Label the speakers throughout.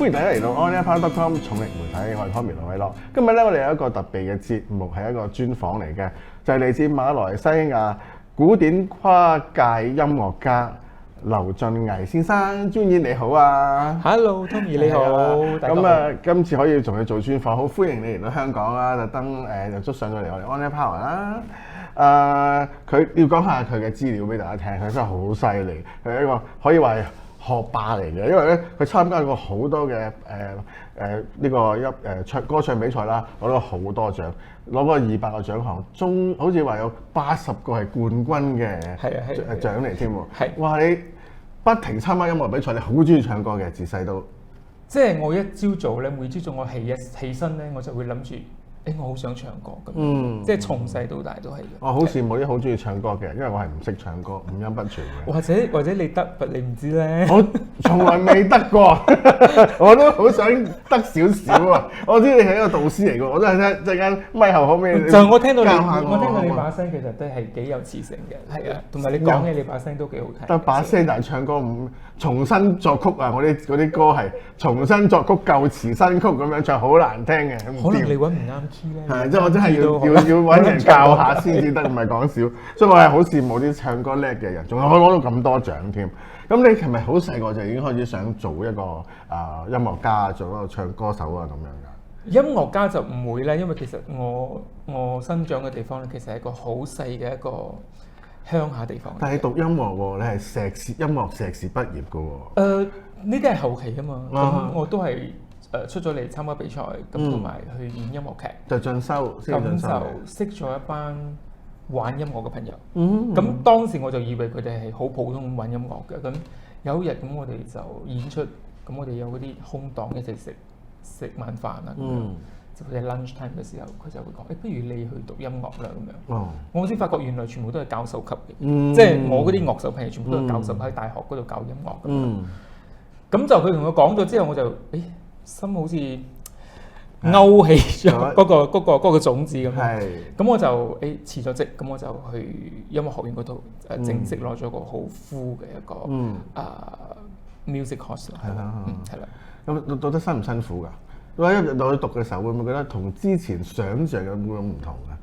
Speaker 1: 歡迎大家嚟到 onlyfans.com 重力媒體，我係 Tommy 盧偉樂。今日咧，我哋有一個特別嘅節目，係一個專訪嚟嘅，就係嚟自馬來西亞古典跨界音樂家劉俊毅先生。專演你好啊
Speaker 2: ，Hello Tommy 你好，
Speaker 1: 咁啊，今次可以同你做專訪，好歡迎你嚟到香港啦，特登又捉上咗嚟我哋 onlypower 啦。佢要講下佢嘅資料俾大家聽，佢真係好犀利，佢係一個可以話係學霸嚟嘅，因為咧佢參加過好多嘅呢個歌唱比賽啦，攞咗好多獎，攞過200個獎項，好似話有80個係冠軍嘅獎嚟添喎。係，哇！你不停參加音樂比賽，你好中意唱歌嘅，自細都。
Speaker 2: 即係我一朝早咧，每朝早我起身咧，我就會諗住。我好想唱歌咁，即係從細到大都係嘅。我
Speaker 1: 好羨慕啲好中意唱歌嘅，因為我係唔識唱歌，五音不全嘅。
Speaker 2: 或者你得，你唔知咧。
Speaker 1: 我從來未得過，我都好想得少少啊！我知你係一個導師嚟嘅，我都係陣間咪後可唔可以？
Speaker 2: 就我聽到你把聲其實都係幾有磁性嘅，係啊，同埋你講嘢你把聲都幾好聽。
Speaker 1: 得把聲，但係唱歌重新作曲啊！我啲歌係重新作曲舊詞新曲咁樣唱，好難聽嘅。
Speaker 2: 可能你揾唔啱。
Speaker 1: 係，即係我真係要揾人教下先至得，唔係講笑。所以我係好羨慕啲唱歌叻嘅人，仲可以攞到咁多獎添。咁你係咪好細個就已經開始想做一個音樂家，做一個唱歌手啊咁樣㗎？
Speaker 2: 音樂家就唔會咧，因為其實我生長嘅地方咧，其實係一個好細嘅一個鄉下地方。
Speaker 1: 但係讀音樂喎，你係音樂碩士畢業㗎喎。
Speaker 2: 呢啲係後期㗎嘛，咁我都係。出咗嚟參加比賽，咁同埋去演音樂劇，
Speaker 1: 就進修，
Speaker 2: 咁就識咗一班玩音樂嘅朋友。咁當時我就以為佢哋係好普通咁玩音樂嘅。咁有一日咁我哋就演出，咁我哋有嗰啲空檔一齊食晚飯啊。就佢哋 lunch time 嘅時候，佢就會講：不如你去讀音樂啦咁樣。我先發覺原來全部都係教授級嘅，即係我嗰啲樂手朋友全部都係教授喺大學嗰度教音樂咁。咁就佢同我講咗之後，我就心好似勾起咗嗰個種子咁樣，咁我就辭咗職，咁我就去音樂學院嗰度正式攞咗個好 full 嘅一個music course 啦。係啦。
Speaker 1: 咁讀得辛唔辛苦㗎？我一入到去讀嘅時候，會唔會覺得同之前想像嘅會唔同㗎？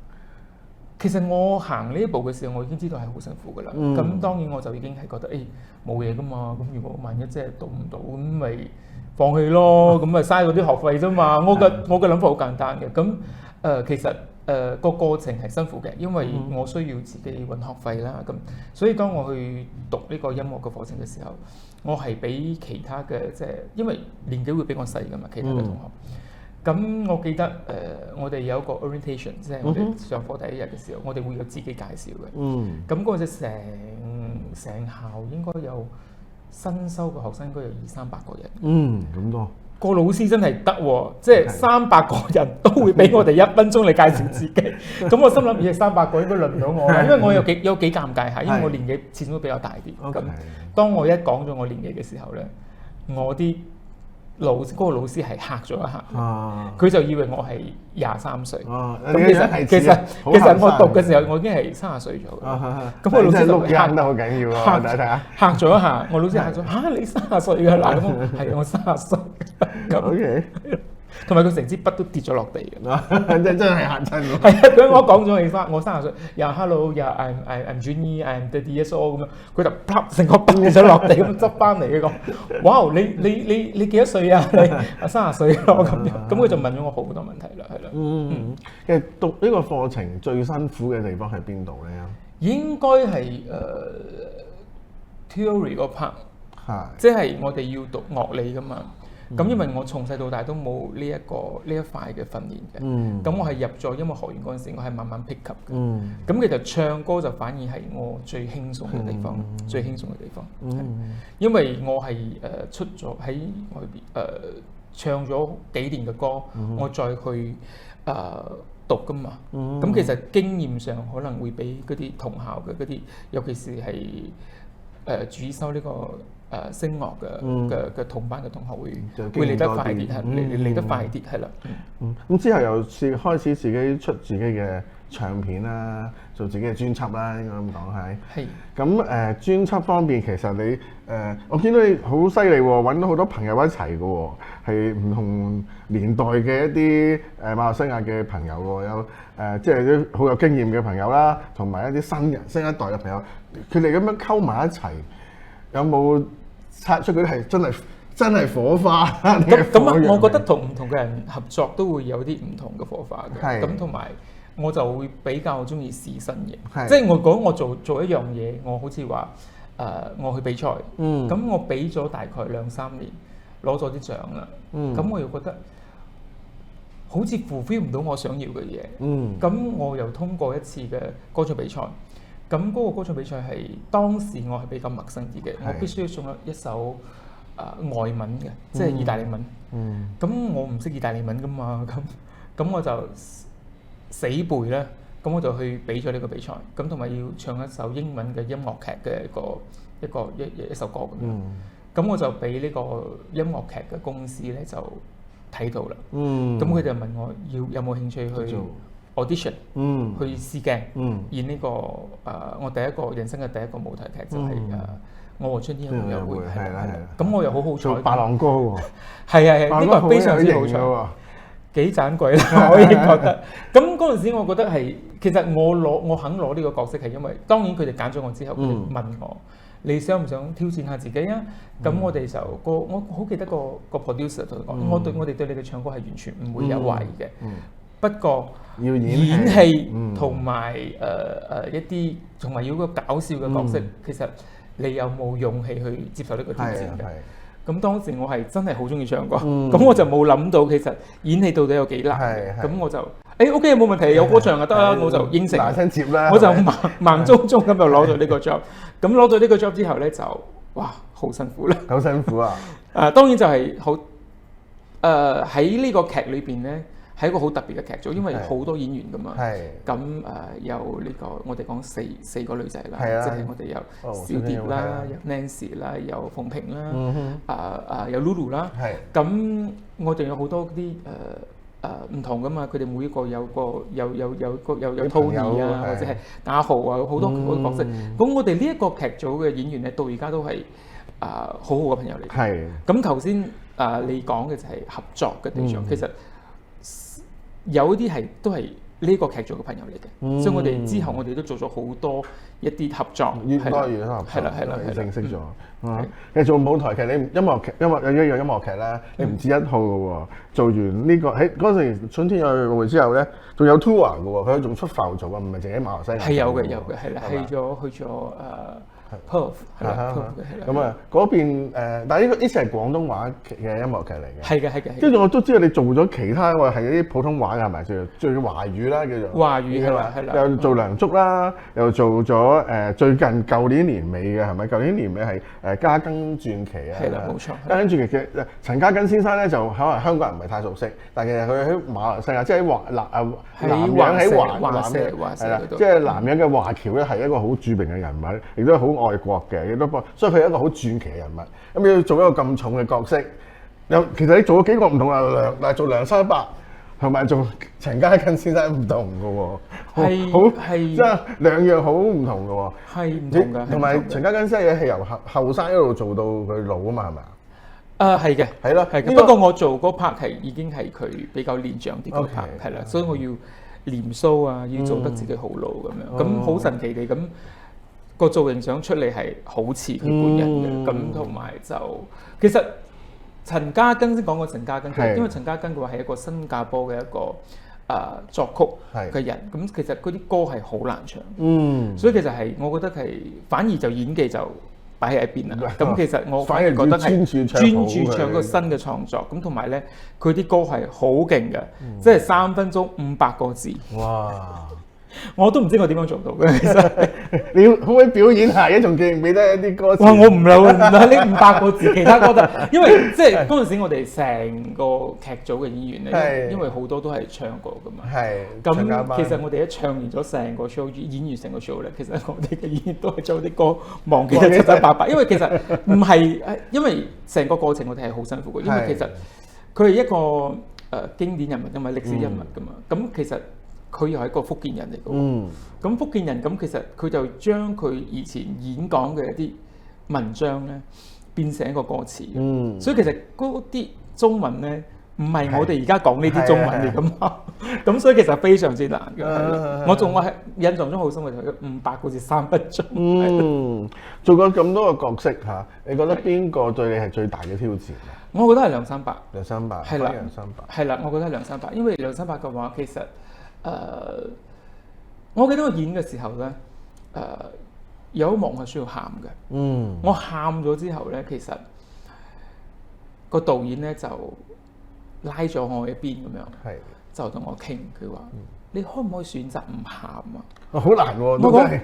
Speaker 2: 其實我行呢一步嘅時候，我已經知道係好辛苦㗎啦。咁當然我就已經係覺得冇嘢㗎嘛。咁如果萬一即係讀唔到，咁咪放棄咯，咁咪嘥咗啲學費啫嘛。我嘅諗法好簡單嘅。咁其實個過程係辛苦嘅，因為我需要自己揾學費啦。咁所以當我去讀呢個音樂嘅課程嘅時候，我係比其他嘅即係因為年紀會比我細㗎嘛，其他嘅同學。咁我記得我哋有一個 orientation， 即係我哋上課第一日嘅時候，我哋會有自己介紹嘅。咁嗰陣成校應該有新收嘅學生應該有200-300個人。
Speaker 1: 咁多。
Speaker 2: 個老師真係得喎，即係300個人都會俾我哋1分鐘嚟介紹自己。咁我心諗300個應該輪唔到我啦，因為我有幾尷尬下，因為我年紀始終都比較大啲。咁當我一講咗我年紀嘅時候咧，我啲嗰個老師係嚇咗一下，佢就以為我係23歲。咁其實我讀嘅時候，我已經係30歲咗。咁個老師就
Speaker 1: 嚇得好緊要啊！大家
Speaker 2: 嚇咗一下，我老師嚇咗你30歲㗎啦？咁係我30歲。
Speaker 1: OK。
Speaker 2: 同埋佢成支筆都跌咗落地嘅，
Speaker 1: 真係嚇親喎！
Speaker 2: 係啊，佢我講咗我30歲，又 hello， 又 I'm Junny，I'm 30 years old 咁樣，佢就啪成個筆跌咗落地咁執翻嚟嘅講，哇！你幾多歲啊？你30歲咯咁樣，咁佢就問咗我好多問題啦，係啦。
Speaker 1: 其實讀呢個課程最辛苦嘅地方係邊度咧？
Speaker 2: 應該係theory 嗰 part，即係我哋要讀樂理噶嘛。咁因為我從細到大都冇呢一塊嘅訓練嘅，咁我係入咗音樂學院嗰陣時，我係慢慢 pick up 嘅。咁其實唱歌就反而係我最輕鬆嘅地方，最輕鬆嘅地方。因為我係出咗喺外邊唱咗幾年嘅歌，我再去讀噶嘛。咁其實經驗上可能會比嗰啲同校嘅嗰啲，尤其是係主修呢個聲樂嘅同班嘅同學會嚟得快啲，嚟得快啲係啦。
Speaker 1: 咁之後又開始自己出自己嘅唱片啦，做自己嘅專輯啦，應該咁講係。
Speaker 2: 係。
Speaker 1: 咁專輯方面，其實你我見到你好犀利喎，揾到好多朋友一齊嘅喎，係唔同年代嘅一啲馬來西亞嘅朋友喎，有即係啲好有經驗嘅朋友啦，同埋一啲新一代嘅朋友，佢哋咁樣溝埋一齊，有冇擦出佢係真係火花？
Speaker 2: 咁我覺得同唔同嘅人合作都會有啲唔同嘅火花嘅。咁同埋我就會比較中意試新嘢，即係我講我做一樣嘢，我好似話我去比賽，咁我比咗大概2-3年，攞咗啲獎啦，咁我又覺得好似 fulfill 唔到我想要嘅嘢，咁我又通過一次嘅歌唱比賽，咁嗰個歌唱比賽係當時我係比較陌生啲嘅，我必須要送一首外文嘅，即係意大利文，咁我唔識意大利文噶嘛，咁我就死背啦，咁我就去比咗呢個比賽，咁同埋要唱一首英文嘅音樂劇嘅一首歌咁樣，咁我就俾呢個音樂劇嘅公司咧就睇到啦，咁佢就問我有冇興趣去 audition，去試鏡，演呢個我人生嘅第一個舞台劇就係我和春天一個約會，係啦，咁我又好好彩，
Speaker 1: 白浪歌喎，
Speaker 2: 係呢個非常之好彩。幾盞鬼啦，我可以覺得。咁嗰陣時，我覺得係其實我肯攞呢個角色係因為，當然佢哋揀咗我之後，佢哋問我你想唔想挑戰下自己啊？咁我哋就我好記得個 producer 同我講，我哋對你嘅唱歌係完全唔會有懷疑嘅。不過
Speaker 1: 要
Speaker 2: 演戲同埋一啲同埋要個搞笑嘅角色，其實你有冇勇氣去接受呢個挑戰嘅？咁當時我係真係好中意唱歌，咁我就冇諗到其實演戲到底有幾難。咁我就OK 冇問題，有歌唱就得啦，我就應承。
Speaker 1: 大聲接啦！
Speaker 2: 我就盲中中咁就攞到呢個 job。咁攞到呢個 job 之後咧，就哇好辛苦啦！好
Speaker 1: 辛苦啊！
Speaker 2: 當然就係好喺呢個劇裏邊咧，係一個好特別嘅劇組，因為好多演員噶嘛。咁有呢個我哋講四個女仔啦，即係我哋有小蝶啦，有 Nancy 啦，有鳳萍啦，有 Lulu 啦。咁我哋有好多啲唔同噶嘛，佢哋每一個有 Tony 啊，或者係阿豪啊，好多角色。咁我哋呢一個劇組嘅演員咧，到而家都係好好嘅朋友嚟。咁頭先你講嘅就係合作嘅對象，其實有啲都係呢個劇組嘅朋友嚟嘅，所以我哋之後我哋都做咗好多一啲合作，
Speaker 1: 越多越合作，
Speaker 2: 係啦，
Speaker 1: 正式咗。你做舞台劇，你音樂劇有音樂劇啦，你唔止一套嘅喎。做完呢個喺嗰時春天有約會之後咧，仲有 tour 嘅喎，佢仲出埠做啊，唔係淨喺馬來西亞。係有嘅，係啦，去咗Perth 係啦，咁啊嗰邊但係呢次係廣東話嘅音樂劇嚟嘅。係
Speaker 2: 嘅。
Speaker 1: 跟住我都知道你做咗其他喎，係啲普通話嘅係咪？做華語啦叫做。華語係啦。又做梁祝啦，又做咗最近舊年年尾嘅係咪？舊年年尾係嘉庚傳奇啊。係啦，冇錯。嘉庚傳奇嘅陳嘉庚先生咧，就可能香港人唔係太熟悉，但其實佢喺馬來西亞，即係喺南洋喺華社係啦，即係南洋嘅華僑咧係一個好著名嘅人物，亦都好愛國嘅，亦都所以佢係一個好傳奇嘅人物。咁要做一個咁重嘅角色，其實你做咗幾個唔同啊，做梁山伯同埋做陳嘉庚先生唔同嘅喎，好即係兩樣好唔同嘅喎，係唔同嘅。同埋陳嘉庚先生係由後生一路做到佢老啊嘛，係咪啊？係嘅，係咯，係嘅。不過我做嗰 part 係已經係佢比較年長啲嗰 part 係啦，所以我要鐮鬚啊，要做得自己好老咁樣，咁好神奇地咁。個造型相出嚟係好似佢本人嘅，咁同埋就其實陳嘉庚先講過陳嘉庚，因為陳嘉庚嘅話係一個新加坡嘅一個作曲嘅人，咁其實嗰啲歌係好難唱，所以其實係我覺得係反而就演技就擺喺一邊啦。咁其實我反而覺得係專注唱個新嘅創作，咁同埋咧佢啲歌係好勁嘅，即係3分鐘500個字。哇！我都唔知我點樣做到嘅，其實你可唔可以表演下？仲記唔記得一啲歌詞？哇！我唔留呢500個字，其他歌得，因為即係嗰陣時我哋成個劇組嘅演員咧，因為好多都係唱過噶嘛。係。咁其實我哋一唱完咗成個 show， 演完成個 show 咧，其實我哋嘅演員都係將啲歌忘記得七七八八，因為其實唔係，因為成個過程我哋係好辛苦嘅，因為其實佢係一個經典人物同埋歷史人物噶嘛。咁其實
Speaker 2: 佢又係一個福建人嚟嘅喎。咁福建人咁其實佢就將佢以前演講嘅一啲文章咧變成一個歌詞。所以其實嗰啲中文咧唔係我哋而家講呢啲中文嚟㗎嘛。咁所以其實非常之難嘅。我係印象中好深嘅就係500個字3分鐘。
Speaker 1: 做過咁多個角色嚇，你覺得邊個對你係最大嘅挑戰啊？
Speaker 2: 我覺得係梁山伯。
Speaker 1: 梁山伯
Speaker 2: 係啦，
Speaker 1: 梁山伯
Speaker 2: 係啦，我覺得係梁山伯，因為梁山伯嘅話其實我記得我演嘅時候咧有一幕係需要喊嘅。我喊咗之後咧，其實個導演咧就拉咗我一邊咁樣，就同我傾，佢話：你可唔可以選擇唔喊啊？
Speaker 1: 好難喎！
Speaker 2: 我講，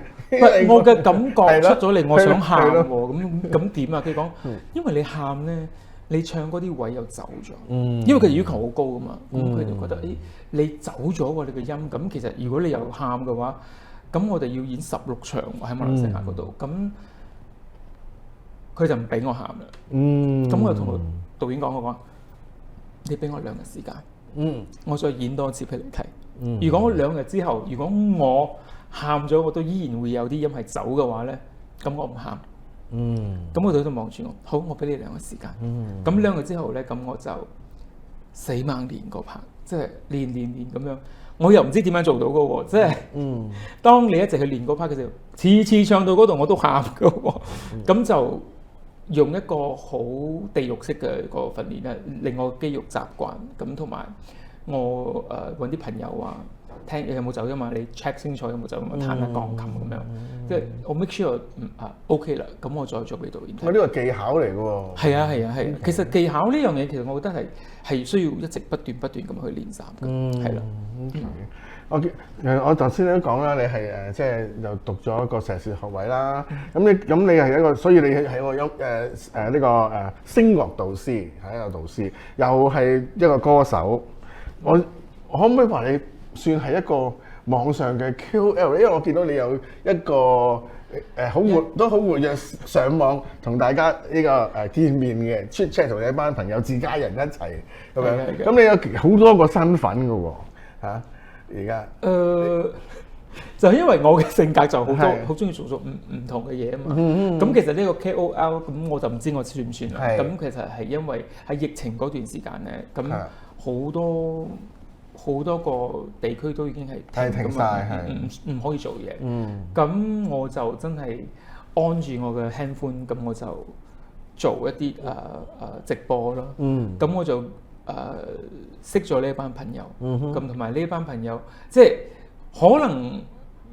Speaker 2: 我嘅感覺出咗嚟，我想喊喎。咁點啊？佢講，因為你喊咧，你唱嗰啲位又走咗。因為佢要求好高噶嘛，咁佢就覺得，誒，你走咗喎，你嘅音。咁其實如果你又喊嘅話，咁我哋要演16場喺馬來西亞嗰度，咁佢就唔俾我喊啦。咁我就同導演講，我講：你俾我2日時間，我再演多次俾你睇。如果2日之後，如果我喊咗，我都依然會有啲音係走嘅話咧，咁我唔喊。咁我喺度望住我，好，我俾你2日時間。咁2日之後咧，咁我就死猛練個拍，即係練咁樣。我又唔知點樣做到嘅喎，即係當你一直去練嗰 part 嘅時候，次次唱到嗰度我都喊嘅喎。咁就用一個好地獄式嘅個訓練咧，令我肌肉習慣。咁同埋我揾啲朋友啊，聽你有冇走音嘛？你 check 清楚有冇走音，彈下鋼琴咁樣。即係我 make sure OK 啦，咁我再做俾導演睇。
Speaker 1: 呢個技巧嚟嘅喎。係
Speaker 2: 啊。其實技巧呢樣嘢，其實我覺得係需要一直不斷咁去練習嘅，係啦。
Speaker 1: 我頭先都講啦，你係即係又讀咗一個碩士學位啦。咁你係一個，所以你係個呢個聲樂導師，係一個導師，又係一個歌手。我可唔可以話你算係一個網上嘅 QL？因為我見到你有一個都好活躍上網同大家呢個見面嘅 chat chat 同你一班朋友自家人一齊咁樣。咁你有好多個身份㗎喎嚇，而家
Speaker 2: 就因為我嘅性格就好中意做唔同嘅嘢啊嘛。咁其實呢個 KOL 咁我就唔知我算唔算啦。咁其實係因為喺疫情嗰段時間咧，咁好多個地區都已經係停晒，唔可以做嘢。咁我就真係安住我嘅 handphone，咁我就做一啲直播咯。咁我就識咗呢一班朋友。咁同埋呢一班朋友，即係可能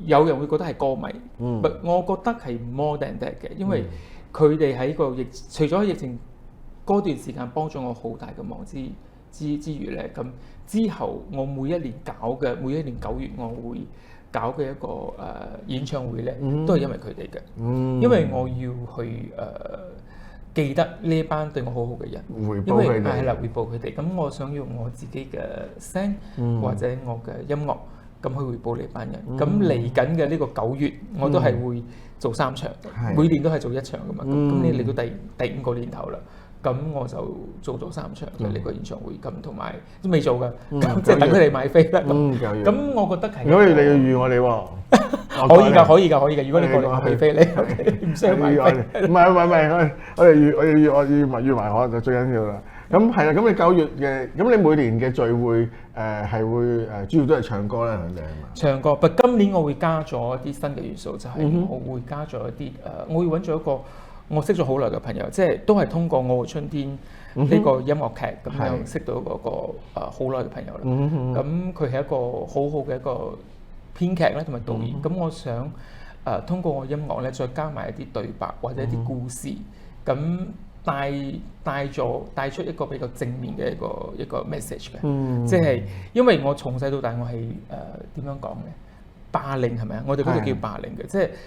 Speaker 2: 有人會覺得係歌迷，我覺得係 more than that 嘅，因為佢哋喺個除咗疫情嗰段時間幫咗我好大嘅忙之餘咧，咁之後我每一年9月我會搞嘅一個演唱會咧，都係因為佢哋嘅。因為我要去記得呢一班對我好好嘅人，
Speaker 1: 回報佢哋。
Speaker 2: 係啦，回報佢哋。咁我想用我自己嘅聲或者我嘅音樂，咁去回報呢班人。咁嚟緊嘅呢個9月，我都係會做3場，每年都係做1場噶嘛。咁你嚟到第5個年頭啦。咁我就做咗3場嘅呢個演唱會，咁同埋都未做㗎，即係等佢哋買飛啦。咁我覺得係。
Speaker 1: 如果你要預我哋喎，
Speaker 2: 可以㗎。如果你過嚟買飛你唔需要買飛。
Speaker 1: 唔係，我哋預埋我就最緊要啦。咁係啦，咁你9月嘅，咁你每年嘅聚會係會主要都係唱歌啦，係咪？
Speaker 2: 唱歌，不過今年我會加咗一啲新嘅元素，就係我會加咗一啲我會揾咗一個我識咗好耐嘅朋友，即係都係通過《我嘅春天》呢個音樂劇咁樣識到嗰個好耐嘅朋友啦。咁佢係一個好好嘅一個編劇咧，同埋導演。咁我想通過我音樂咧，再加埋一啲對白或者一啲故事，咁帶出一個比較正面嘅一個 message 嘅。即係因為我從細到大我係點樣講咧？霸凌係咪啊？我哋嗰度叫霸凌嘅，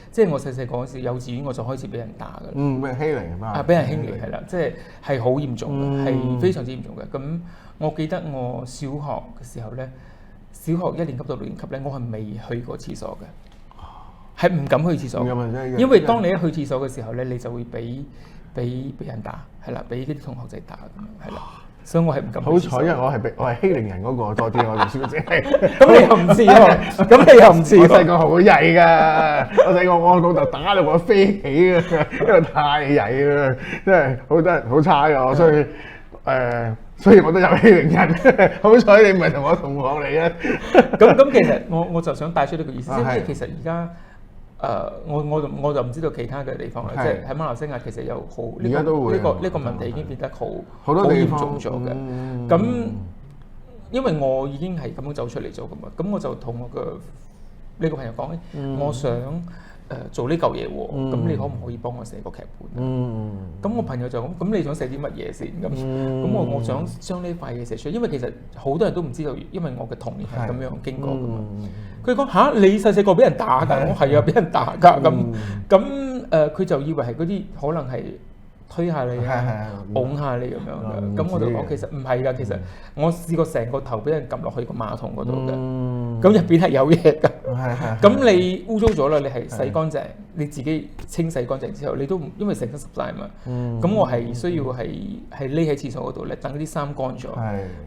Speaker 2: 即係我細細個嗰時幼稚園我就開始俾人打㗎啦。
Speaker 1: 俾人欺凌啊！
Speaker 2: 俾人欺凌係啦，即係好嚴重嘅，係非常之嚴重嘅。咁我記得我小學嘅時候咧，小學1年級到6年級咧，我係未去過廁所嘅，係唔敢去廁所。因為當你一去廁所嘅時候咧，你就會俾人打，係啦，俾啲同學仔打咁樣，係啦。所以我係唔敢。
Speaker 1: 好彩，因為我係欺凌人嗰個多啲，我哋小姐。
Speaker 2: 咁你又唔似喎？咁你又唔似？
Speaker 1: 我細個好曳㗎，我細個我老豆打到我飛起㗎，因為太曳啦，真係好得人好差㗎，所以我都有欺凌人。好彩你唔係同我同學嚟嘅。
Speaker 2: 咁其實我就想帶出呢個意思，即
Speaker 1: 係
Speaker 2: 係其實而家我就唔知道其他嘅地方啦，即係喺馬來西亞其實有好
Speaker 1: 而家都會
Speaker 2: 呢個問題已經變得好
Speaker 1: 多地
Speaker 2: 嚴
Speaker 1: 方
Speaker 2: 重咗嘅。咁因為我已經係咁樣走出嚟咗噶嘛，咁我就同我嘅呢個朋友講咧，我想做呢嚿嘢喎，咁你可唔可以幫我寫個劇本？咁我朋友就咁你想寫啲乜嘢先？咁我想將呢塊嘢寫出嚟，因為其實好多人都唔知道，因為我嘅童年係咁樣經過噶嘛。佢講吓，你細個俾人打㗎？我係啊，俾人打㗎。咁佢就以為係嗰啲可能係推下你啊，拱下你咁樣嘅。咁我就講其實唔係㗎，其實我試過成個頭俾人撳落去個馬桶嗰度嘅。咁入邊係有嘢㗎。咁你污糟咗啦，你係洗乾淨，你自己清洗乾淨之後，你都因為成身濕晒嘛。咁我係需要係匿喺廁所嗰度咧，等啲衫乾咗，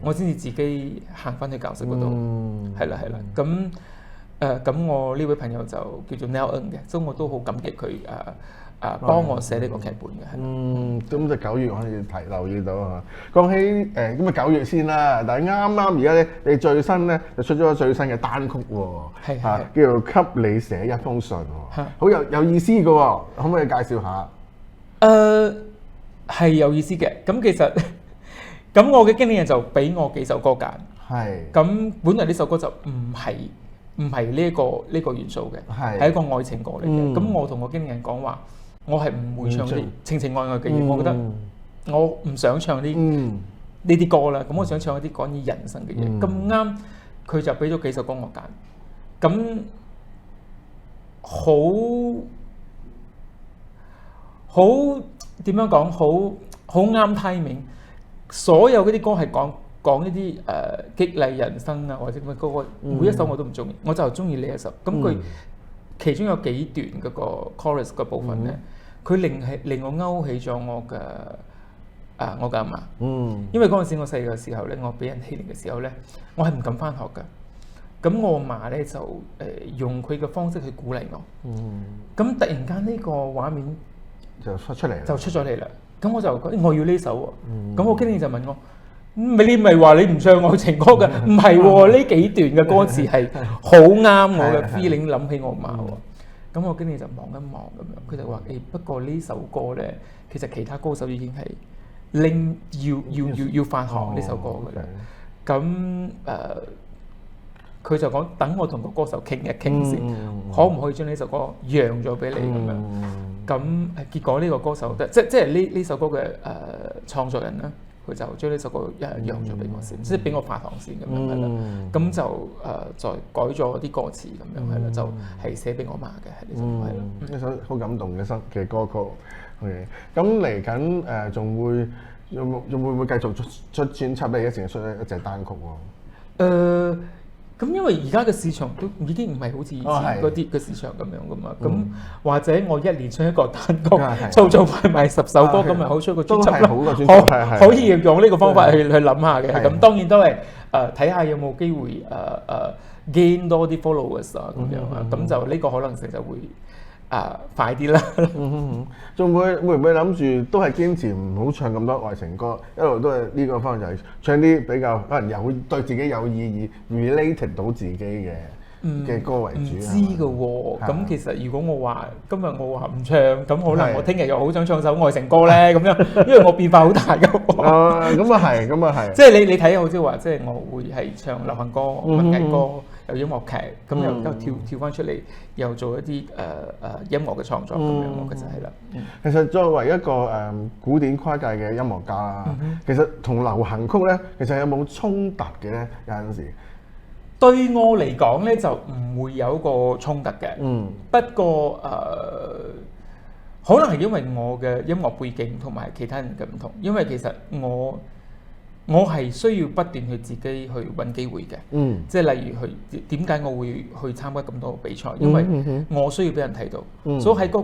Speaker 2: 我先至自己行翻去教室嗰度。係啦。咁我呢位朋友就叫做 Nell Ng 嘅，所以我都好感激佢幫我寫呢個劇本嘅。
Speaker 1: 咁就9月可以留意到啊。講起咁啊9月先啦，但係啱而家咧，你最新咧就出咗最新嘅單曲喎，叫做《給你寫一封信》喎，好有意思嘅喎，可唔可以介紹下？
Speaker 2: 係有意思嘅。咁其實咁我嘅經理人就俾我幾首歌揀，咁本來呢首歌就唔係呢個元素嘅，係一個愛情歌嚟嘅。咁我同我經理人講話，我係唔會唱啲情情愛愛嘅嘢，我覺得我唔想唱呢啲歌啦。咁我想唱一啲關於人生嘅嘢。咁啱佢就俾咗幾首歌我揀，咁好點樣講？好啱 timing。所有嗰啲歌係講一啲激勵人生啊，或者乜歌，每一首我都唔中意，我就中意呢一首。咁佢其中有幾段嗰個 chorus 嘅部分咧，佢令我勾起咗我嘅阿嫲。因為嗰陣時我細個時候咧，我俾人欺凌嘅時候咧，我係唔敢返學㗎。咁我阿嫲咧就用佢嘅方式去鼓勵我。咁突然間呢個畫面就出咗嚟啦。咁我就覺得我要呢首喎。咁我經理就問我：你咪話你唔唱愛情歌㗎？唔係喎，呢幾段嘅歌詞係好啱我嘅 feeling，諗起我阿嫲喎。咁我經理就望一望咁樣，佢就話：不過呢首歌咧，其實其他歌手已經係要發行呢首歌㗎啦。咁佢就講等我同個歌手傾一傾先，可唔可以將呢首歌讓咗俾你咁樣？咁結果呢個歌手即係呢首歌嘅創作人啦，佢就將呢首歌讓咗俾我先，即係俾我發行先咁樣係啦。咁就再改咗啲歌詞咁樣係啦，就係寫俾我媽嘅係呢首歌係啦。
Speaker 1: 一首好感動嘅歌曲。OK，咁嚟緊仲會唔會繼續出專輯咧？而家淨係出一隻單曲喎。
Speaker 2: 咁因為而家嘅市場都已經唔係好似以前嗰啲嘅市場咁樣噶嘛，咁或者我一年出一個單曲，做埋10首歌，咁咪好出個專輯咯。可以用呢個方法去諗下嘅。咁當然都係睇下有冇機會gain 多啲 followers 啊咁樣啊，咁就呢個可能性就會快啲啦。
Speaker 1: 仲會唔會諗住都係堅持唔好唱咁多愛情歌，一路都係呢個方向，就係唱啲比較可能有對自己有意義、related 到自己嘅歌為主。唔知㗎喎，咁其實如果我話今日我話唔唱，咁可能我聽日又好想唱首愛情歌咧，咁樣，因為我變化好大㗎喎。咁啊係，即係你睇好似話，即係我會係唱流行歌、文藝歌。有音樂劇，咁又跳翻出嚟，又做一啲音樂嘅創作咁樣，我覺得係啦。其實作為一個古典跨界嘅音樂家啦，其實同流行曲咧，其實有冇衝突嘅咧？有陣時
Speaker 2: 對我嚟講咧，就唔會有一個衝突嘅。不過可能係因為我嘅音樂背景同埋其他人嘅唔同，因為其實我係需要不斷去自己去揾機會嘅，即係例如點解我會去參加咁多比賽？因為我需要俾人睇到，所以喺嗰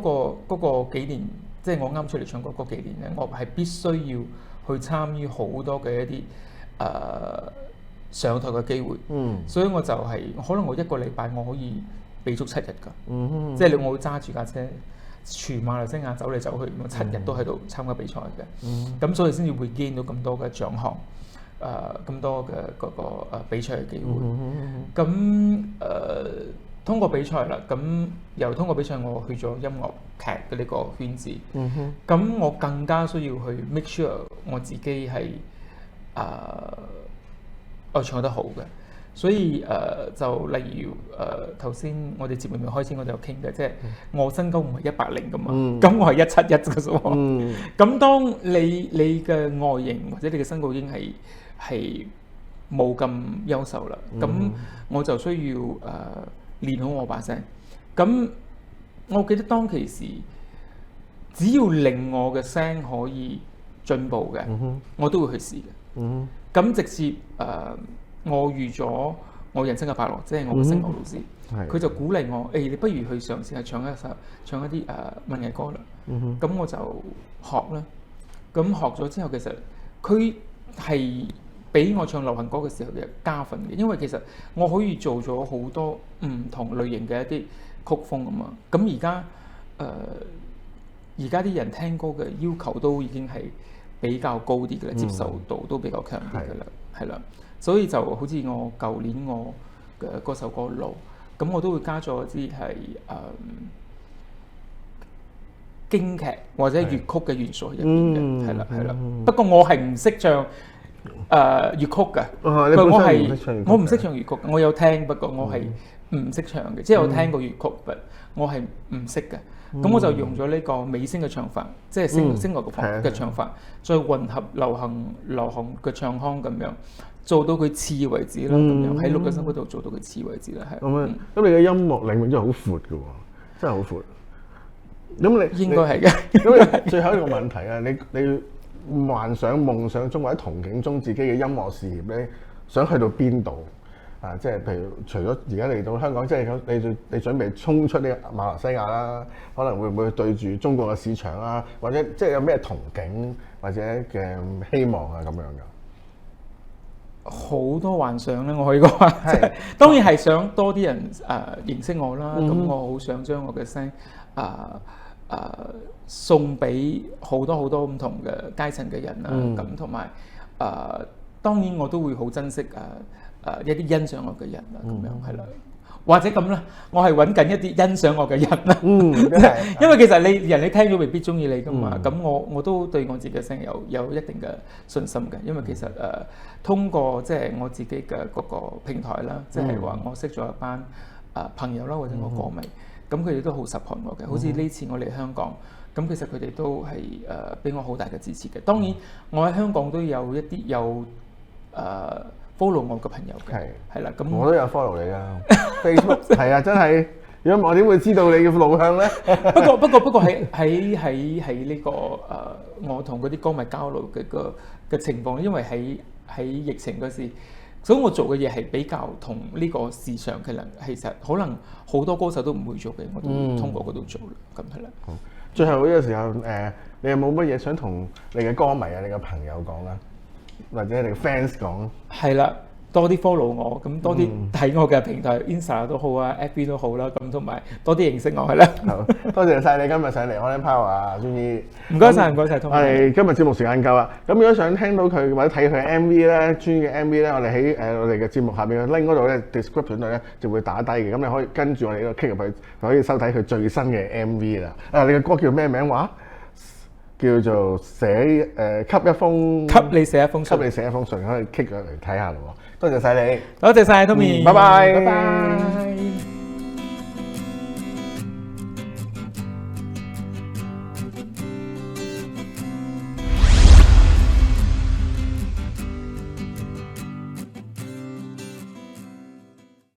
Speaker 2: 個幾年，即係我啱出嚟唱歌嗰幾年咧，我係必須要去參與好多嘅一啲上台嘅機會。所以我就可能我一個禮拜我可以俾足7日㗎。即係我會揸住架車全馬來西亞走嚟走去，我7日都喺度參加比賽嘅。咁所以先至會 gain 到咁多嘅獎項。咁多嘅嗰個比賽嘅機會，咁通過比賽啦，咁又通過比賽我去咗音樂劇嘅呢個圈子，咁我更加需要去 make sure 我自己係我唱得好嘅，所以就例如頭先我哋節目開始我哋有傾嘅，即係我身高唔係180㗎嘛，咁我係171嘅啫喎，咁當你嘅外形或者你嘅身高已經係冇咁優秀啦，咁我就需要練好我把聲。咁我記得當其時，只要令我嘅聲可以進步嘅，我都會去試嘅。咁直接我預咗我人生嘅快樂，即係我嘅聲樂老師，佢就鼓勵我，你不如去嘗試下唱一啲文藝歌啦。咁我就學啦。咁學咗之後，其實佢係俾我唱流行歌嘅時候嘅加分嘅，因為其實我可以做咗好多唔同類型嘅一啲曲風啊嘛。咁而家啲人聽歌嘅要求都已經係比較高啲嘅啦，接受度都比較強啲嘅啦，係啦。所以就好似我舊年我嘅嗰首歌《路》，咁我都會加咗啲係京劇或者粵曲嘅元素喺入邊嘅，係啦。不過我係唔識唱粵曲嘅，我唔識唱粵曲，我有聽，不過我係唔識唱嘅，即係我聽過粵曲，我係唔識嘅。咁我就用咗呢個美聲嘅唱法，即係聲樂嘅唱法，再混合流行嘅唱腔咁樣，做到佢似為止啦。咁樣喺錄嘅聲嗰度做到佢似為止啦。係。咁
Speaker 1: 你嘅音樂領域真係好闊嘅喎，真係好闊。咁你應該
Speaker 2: 係嘅。
Speaker 1: 咁最後一個問題啊，你幻想夢想中或者憧憬中自己嘅音樂事業咧，想去到邊度啊？即係譬如除咗而家嚟到香港，即係你準備衝出呢個馬來西亞啦，可能會唔會對住中國嘅市場啊？或者即係有咩憧憬或者嘅希望啊咁樣㗎？
Speaker 2: 好多幻想咧，我可以講話，當然係想多啲人認識我啦。咁我好想將我嘅聲送俾好多唔同嘅階層嘅人啦，咁同埋當然我都會好珍惜一啲欣賞我嘅人啦，咁樣係啦，或者咁啦，我係揾緊一啲欣賞我嘅人啦，因為其實你聽咗未必中意你噶嘛，咁我都對我自己嘅聲有一定嘅信心嘅，因為其實通過即係我自己嘅嗰個平台啦，即係話我識咗一班朋友啦，或者我歌迷。咁佢哋都好 support 我嘅，好似呢次我嚟香港，咁其實佢哋都係俾我好大嘅支持嘅。當然，我喺香港都有一啲follow 我嘅朋友嘅，係啦。咁
Speaker 1: 我都有 follow 你啊 ，Facebook 係啊，真係。如果我點會知道你嘅路向咧？
Speaker 2: 不過喺呢個我同嗰啲歌迷交流嘅情況，因為喺疫情嗰時。所以我做嘅嘢係比較同呢個市場其實可能好多歌手都唔會做嘅，我都通過嗰度做啦，咁係啦。
Speaker 1: 最後呢個時候你有冇乜嘢想同你嘅歌迷啊、你嘅朋友講啊，或者你嘅 fans 講？係
Speaker 2: 啦，多啲 follow 我，咁多啲睇我嘅平台 ，Insta 都好啊 ，FB 都好啦，咁同埋多啲認識我係啦。
Speaker 1: 好，多謝晒你今日上嚟 Online Power 啊，鍾意。
Speaker 2: 唔該晒，Tom。
Speaker 1: 我哋今日節目時間夠啦。咁如果想聽到佢或者睇佢 MV 咧，專嘅 MV 咧，我哋喺我哋嘅節目下邊嘅 link 嗰度咧 ，description 度咧就會打低嘅。咁你可以跟住我哋呢個 click 入去，就可以收睇佢最新嘅 MV 啦。你嘅歌叫咩名話？叫做給一封，給你寫一封信，可以 click 咗嚟睇下咯。多謝晒你，
Speaker 2: 多謝晒 Tommy，
Speaker 1: 拜拜，
Speaker 2: 拜拜。